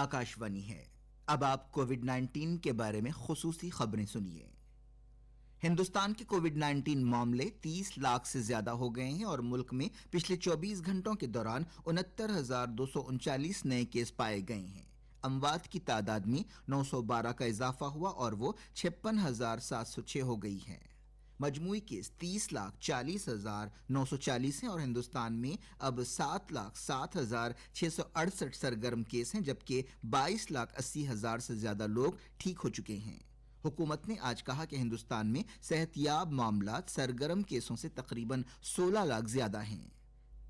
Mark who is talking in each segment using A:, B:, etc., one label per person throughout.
A: आकाशवाणी है। अब आप कोविड-19 के बारे में खुसूसी खबरें सुनिए। हिंदुस्तान के कोविड-19 मामले 30 लाख से ज्यादा हो गए हैं और मुल्क में पिछले 24 घंटों के दौरान 69,239 नए केस पाए गए हैं। अमवात की तादाद में 912 का इजाफा हुआ और वो 56,706 हो गई है। मजमूई केस 30,40,940 हैं और हिंदुस्तान में अब 7,07,668 सरगर्म केस हैं, जबकि 22,80,000 से ज्यादा लोग ठीक हो चुके हैं। हुकूमत ने आज कहा कि हिंदुस्तान में सेहतियाब मामलात सरगर्म केसों से तकरीबन 16 लाख ज्यादा हैं।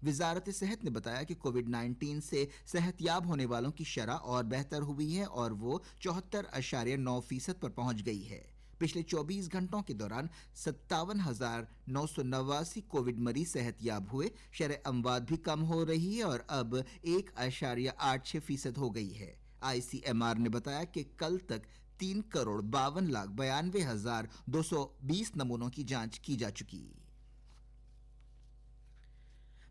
A: वजारत सेहत ने बताया कि कोविड-19 से सेहतियाब होने वालों की शरह और बेहतर हुई है और वो 74.9% पर पहुंच गई है। पिछले 24 घंटों के दौरान 57,989 कोविड मरीज सेहतियाब हुए। शरह अमवात भी कम हो रही है और अब 1.86% हो गई है। ICMR ने बताया कि कल तक 3,52,92,220 नमूनों की जांच की जा चुकी।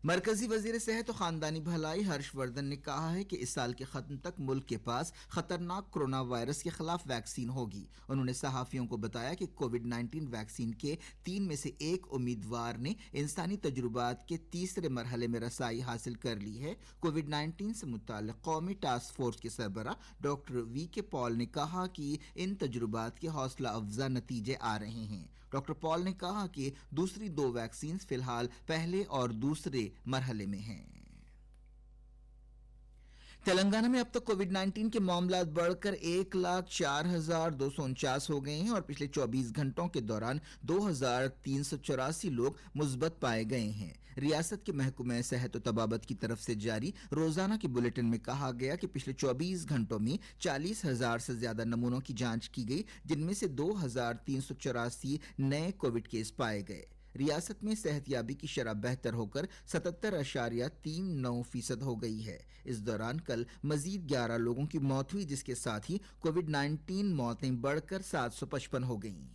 A: मरकजी वजीर सेहत और खानदानी भलाई हर्षवर्धन ने कहा है कि इस साल के खत्म तक मुल्क के पास खतरनाक कोरोना वायरस के खिलाफ वैक्सीन होगी। उन्होंने सहाफियों को बताया कि कोविड-19 वैक्सीन के 3 में से एक उम्मीदवार ने इंसानी तजुर्बात के तीसरे मरहले में रसाई हासिल कर ली है। कोविड-19 से मुताल्लिक कौमी टास्क फोर्स के सरबराह डॉक्टर VK पॉल ने कहा कि इन तजुर्बात के हौसला अफजा नतीजे आ रहे हैं। डॉक्टर पॉल ने कहा कि दूसरी 2 वैक्सीन फिलहाल पहले और दूसरे मरहले में हैं। तेलंगाना में अब तक कोविड-19 के मामला बढ़कर 1,04,249 हो गए हैं और पिछले 24 घंटों के दौरान 2,384 लोग मुस्बत पाए गए हैं। रियासत के महकमे सेहत और तबाबत की तरफ से जारी रोजाना के बुलेटिन में कहा गया कि पिछले 24 घंटों में 40,000 से ज्यादा नमूनों की जांच की गई, जिनमें से 2,384 नए कोविड केस पाए गए। रियासत में सेहतयाबी की शरह बेहतर होकर 77.39% हो गई है। इस दौरान कल मजीद 11 लोगों की मौत हुई, जिसके साथ ही कोविड-19 मौतें बढ़कर 755 हो गईं।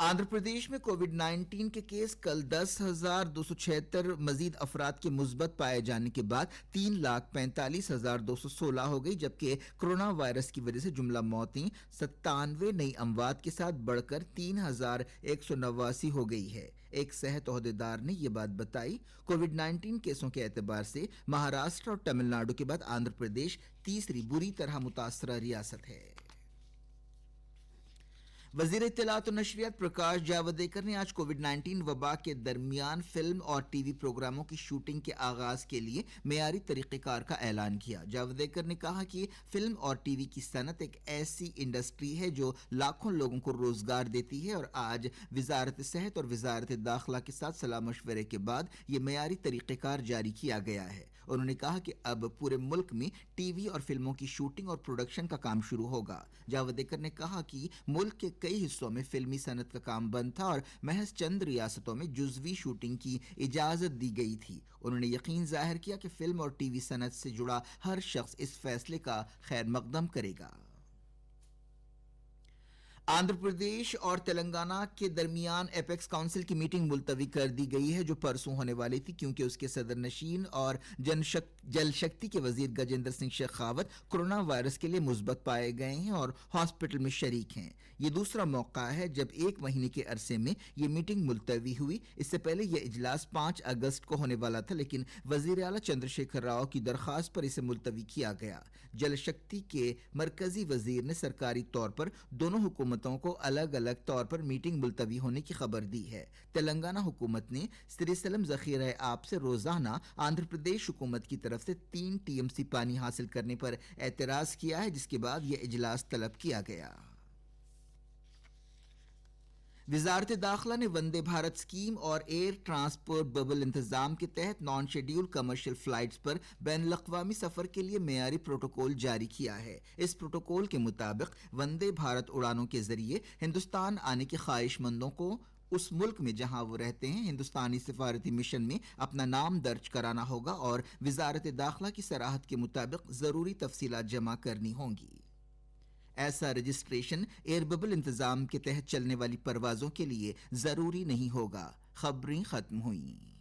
A: आंध्र प्रदेश में कोविड-19 के केस कल 10,276 मजीद अफराद के मुस्बत पाए जाने के बाद 3,45,216 हो गई, जबकि कोरोना वायरस की वजह से जुमला मौतें 97 नई अमवात के साथ बढ़कर 3,189 हो गई है। एक सेहत ओहदेदार ने यह बात बताई। कोविड-19 केसों के एतबार से महाराष्ट्र और तमिलनाडु के बाद आंध्र प्रदेश तीसरी बुरी तरह मुतासरा रियासत है। वजीर इत्तलात और नशरियात प्रकाश जावड़ेकर ने आज कोविड-19 वबा के दरमियान फिल्म और टीवी प्रोग्रामों की शूटिंग के आगाज के लिए मेयारी तरीक़ेकार का ऐलान किया। जावड़ेकर ने कहा कि फिल्म और टीवी की सनत एक ऐसी इंडस्ट्री है जो लाखों लोगों को रोजगार देती है और आज वजारत सेहत और वजारत दाखिला के साथ सलाह मशवरे के बाद ये मेयारी तरीक़ेकार जारी किया गया है। उन्होंने कहा कि अब पूरे मुल्क में टीवी और फिल्मों की शूटिंग और प्रोडक्शन का काम शुरू होगा। जावड़ेकर ने कहा कि मुल्क के कई हिस्सों में फिल्मी सनत का काम बंद था और महज चंद रियासतों में जुज़वी शूटिंग की इजाजत दी गई थी। उन्होंने यकीन जाहिर किया कि फिल्म और टीवी सनत से जुड़ा हर शख्स इस फैसले का खैर मकदम करेगा। आंध्र प्रदेश और तेलंगाना के दरमियान एपेक्स काउंसिल की मीटिंग मुलतवी कर दी गई है, जो परसों होने वाली थी, क्योंकि उसके सदर नशीन और जल शक्ति के वजीर गजेंद्र सिंह शेखावत कोरोना वायरस के लिए मुस्बत पाए गए हैं और हॉस्पिटल में शरीक हैं। ये दूसरा मौका है जब 1 महीने के अरसे में ये मीटिंग मुलतवी हुई। इससे पहले यह इजलास 5 अगस्त को होने वाला था, लेकिन वजीर आला चंद्रशेखर राव की दरख्वास्त पर इसे मुलतवी किया गया। जल शक्ति के मरकजी वजीर ने सरकारी तौर पर दोनों हुकूमतों को अलग अलग तौर पर मीटिंग मुलतवी होने की खबर दी है। तेलंगाना हुकूमत ने सिरिसलम जखीरा आप से रोजाना आंध्र प्रदेश हुकूमत की तरफ से 3 TMC पानी हासिल करने पर एतराज किया है, जिसके बाद यह इजलास तलब किया गया। वजारत दाखिला ने वंदे भारत स्कीम और एयर ट्रांसपोर्ट बबल इंतजाम के तहत नॉन शेड्यूल कमर्शियल फ्लाइट्स पर बैनुल-अक़वामी सफर के लिए मेयारी प्रोटोकॉल जारी किया है। इस प्रोटोकॉल के मुताबिक वंदे भारत उड़ानों के जरिए हिंदुस्तान आने के ख्वाहिशमंदों को उस मुल्क में जहां वो रहते हैं हिंदुस्तानी सिफारती मिशन में अपना नाम दर्ज कराना होगा और वजारत दाखिला की सराहत के मुताबिक जरूरी तफसीलात जमा करनी होंगी। ऐसा रजिस्ट्रेशन एयर बबल इंतजाम के तहत चलने वाली परवाजों के लिए जरूरी नहीं होगा। खबरें खत्म हुई।